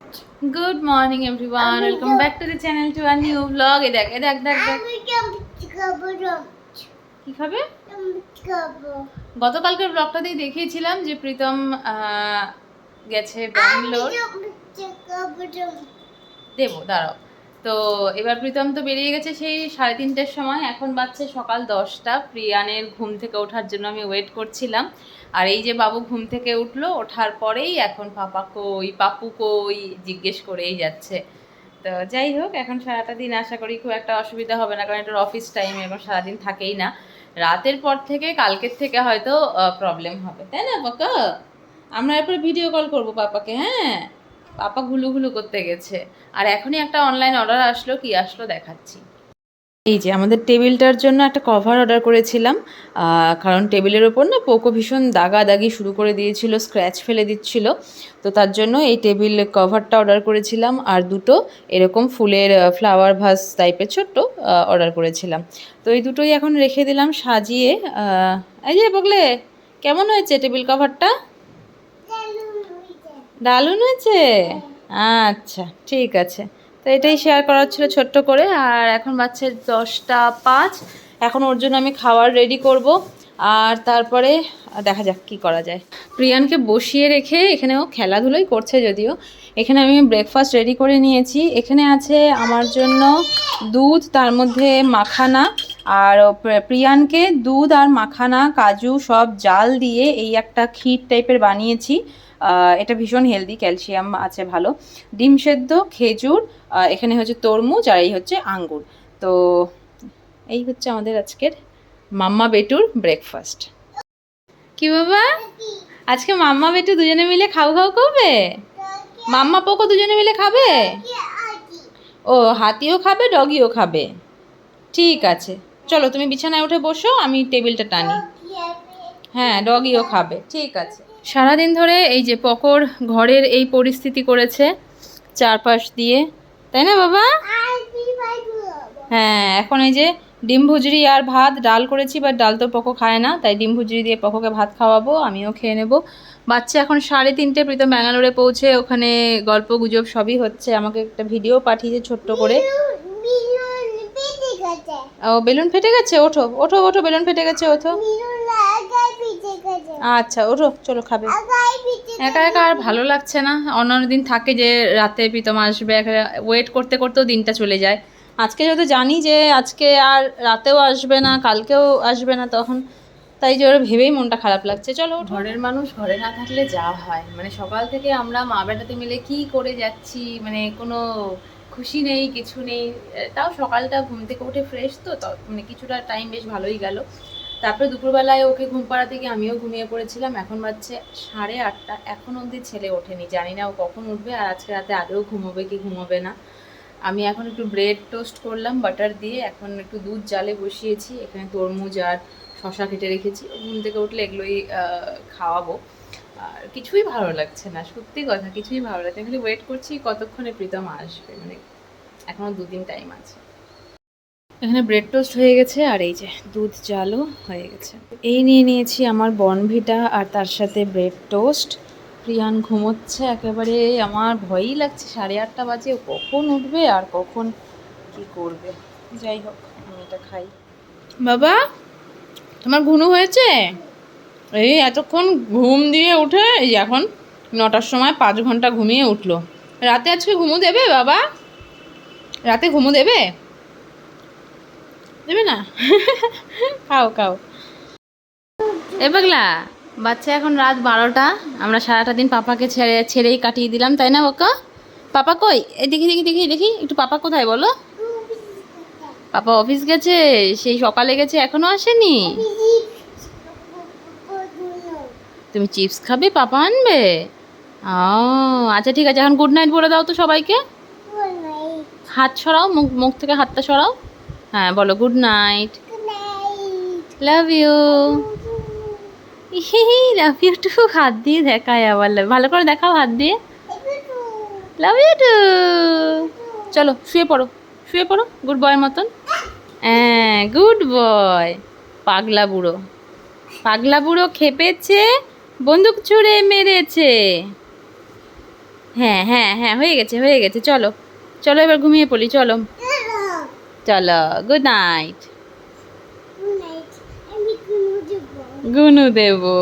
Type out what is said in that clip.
Good morning everyone. Welcome back to the channel to a new vlog. এই দেখ কি খাবে? গতকালকের ব্লগটাতেই দেখিয়েছিলাম যে প্রীতম গেছে ব্যাঙ্গালোর। দেবো দাঁড়াও। তো এবার প্রীতম তো বেরিয়ে গেছে সেই 3:30টার সময়। এখন বাজছে সকাল 10টা। প্রিয়ানের ঘুম থেকে ওঠার জন্য আমি ওয়েট করছিলাম। আর এই যে বাবু ঘুম থেকে উঠলো, ওঠার পরেই এখন পাপা কই, পাপু কই জিজ্ঞেস করেই যাচ্ছে। তো যাই হোক, এখন সারাটা দিন আশা করি খুব একটা অসুবিধা হবে না, কারণ এটার অফিস টাইম এখন সারাদিন থাকেই না। রাতের পর থেকে কালকের থেকে হয়তো প্রবলেম হবে, তাই না পাকা? আমরা এরপর ভিডিও কল করবো পাপাকে। হ্যাঁ, পাপা ঘুলু ঘুলু করতে গেছে। আর এখনই একটা অনলাইন অর্ডার আসলো, কি আসলো দেখাচ্ছি। এই যে আমাদের টেবিলটার জন্য একটা কভার অর্ডার করেছিলাম, কারণ টেবিলের ওপর না পোকো ভীষণ দাগাদাগি শুরু করে দিয়েছিল, স্ক্র্যাচ ফেলে দিচ্ছিল। তো তার জন্য এই টেবিল কভারটা অর্ডার করেছিলাম, আর দুটো এরকম ফুলের ফ্লাওয়ার ভাস টাইপের ছোট্ট অর্ডার করেছিলাম। তো এই দুটোই এখন রেখে দিলাম সাজিয়ে। এই যে বগলে, কেমন হয়েছে টেবিল কভারটা? দারুণ হয়েছে। আচ্ছা ঠিক আছে। তো এটাই শেয়ার করার ছিল ছোট্ট করে। আর এখন বাজছে 10টা 5। এখন ওর জন্য আমি খাবার রেডি করব, আর তারপরে দেখা যাক কি করা যায়। প্রিয়ানকে বসিয়ে রেখে এখানে ও খেলাধুলোই করছে যদিও। এখানে আমি ব্রেকফাস্ট রেডি করে নিয়েছি। এখানে আছে আমার জন্য দুধ, তার মধ্যে মাখানা। আর প্রিয়ানকে দুধ আর মাখানা, কাজু সব জাল দিয়ে এই একটা ক্ষীর টাইপের বানিয়েছি। এটা ভীষণ হেলদি, ক্যালসিয়াম আছে ভালো। ডিম সেদ্ধ, খেজুর, এখানে হচ্ছে তরমুজ, আর এই হচ্ছে আঙ্গুর। তো এই হচ্ছে আমাদের আজকের মাম্মা বেটুর ব্রেকফাস্ট। কি বাবা, আজকে মাম্মা বেটু দুজনে মিলে খাও খাও করবে? মাম্মা পোকো দুজনে মিলে খাবে? ও, হাতিও খাবে, ডগিও খাবে। ঠিক আছে, চলো তুমি বিছানায় উঠে বসো, আমি টেবিলটা টানি। হ্যাঁ, ডগিও খাবে, ঠিক আছে। সারাদিন ধরে এই যে পকর ঘরের এই পরিস্থিতি করেছে চারপাশ দিয়ে, তাই না বাবা? হ্যাঁ, এখন এই যে ডিম ভুজরি আর ভাত, ডাল করেছি, বাট ডাল তো পকো খায় না, তাই ডিম ভুজরি দিয়ে পকোকে ভাত খাওয়াবো, আমিও খেয়ে নেব। বাচ্চা এখন 3:30, প্রীতম ব্যাঙ্গালোরে পৌঁছে ওখানে গল্প গুজব সবই হচ্ছে। আমাকে একটা ভিডিও পাঠিয়েছে ছোট্ট করে। ও, বেলুন ফেটে গেছে? ওঠো ওঠো ওঠো, বেলুন ফেটে গেছে, ওঠো। আচ্ছা ওঠো, চলো খাবে। একা একা আর ভালো লাগছে না। অন্যান্য দিন থাকে যে রাতে প্রীতম আসবে, ওয়েট করতে করতেও দিনটা চলে যায়। আজকে যেহেতু জানি যে আজকে আর রাতেও আসবে না, কালকেও আসবে না, তখন তাই যে ওরা ভেবেই মনটা খারাপ লাগছে। চলো, ঘরের মানুষ ঘরে না থাকলে যা হয়, মানে সকাল থেকে আমরা মা বেটাতে মিলে কি করে যাচ্ছি, মানে কোনো খুশি নেই, কিছু নেই। তাও সকালটা ঘুম থেকে উঠে ফ্রেশ, তো মানে কিছুটা টাইম বেশ ভালোই গেল। তারপরে দুপুরবেলায় ওকে ঘুম পাড়াতে গিয়ে আমিও ঘুমিয়ে পড়েছিলাম। এখন বাজছে 8:30, এখন অবধি ছেলে ওঠেনি, জানি না ও কখন উঠবে, আর আজকে রাতে আদৌ ঘুমোবে কি ঘুমোবে না। আমি এখন একটু ব্রেড টোস্ট করলাম বাটার দিয়ে, এখন একটু দুধ জালে বসিয়েছি, এখানে তরমুজ আর শশা কেটে রেখেছি। ঘুম থেকে উঠলে এগুলোই খাওয়াবো। আর কিছুই ভালো লাগছে না, সত্যি কথা, কিছুই ভালো লাগছে না। খালি ওয়েট করছি কতক্ষণে প্রীতম আসবে, মানে এখনও 2 দিন টাইম আছে। এখানে ব্রেড টোস্ট হয়ে গেছে, আর এই যে দুধ জালও হয়ে গেছে। এই নিয়ে নিয়েছি আমার বর্নভিটা, আর তার সাথে ব্রেড টোস্ট। প্রিয়ান ঘুমোচ্ছে একেবারে, আমার ভয়ই লাগছে। 8:30 বাজে, ও কখন উঠবে আর কখন কি করবে। যাই হোক, আমি এটা খাই। বাবা, তোমার ঘুনু হয়েছে? এই এতক্ষণ ঘুম দিয়ে উঠে এই এখন 9টার সময় 5 ঘন্টা ঘুমিয়ে উঠলো। রাতে আজকে ঘুমো দেবে বাবা? রাতে ঘুমো দেবে? দেবে না? খাও খাও। এ পাগলা, বাচ্চা এখন রাত 12টা। আমরা সারাটা দিন পাপাকে ছেড়েই কাটিয়ে দিলাম, তাই না বাবা? পাপা কই? এই দেখি দেখি দেখি দেখি একটু, পাপা কোথায় বলো? পাপা অফিস গেছে, সেই সকালে গেছে, এখনো আসেনি। তুমি চিপস খাবে? পাপা আনবে? ও আচ্ছা ঠিক আছে, এখন গুড নাইট বলে দাও তো সবাইকে। হাত সরাও, মুখ মুখ থেকে হাতটা সরাও। হ্যাঁ বলো, good night, love you. Love you too হাত দিয়ে দেখায় আবার, ভালো করে দেখাও হাত দিয়ে। Love you too. চলো শুয়ে পড়ো, শুয়ে পড়ো গুড বয়ের মতন। হ্যাঁ গুড বয়। পাগলা বুড়ো, পাগলা বুড়ো খেপেছে, বন্দুক ছুঁড়ে মেরেছে। হ্যাঁ হ্যাঁ হ্যাঁ, হয়ে গেছে হয়ে গেছে, চলো চলো এবার ঘুমিয়ে পড়ি, চলো চলো, গুড নাইট। গুনু দেবো।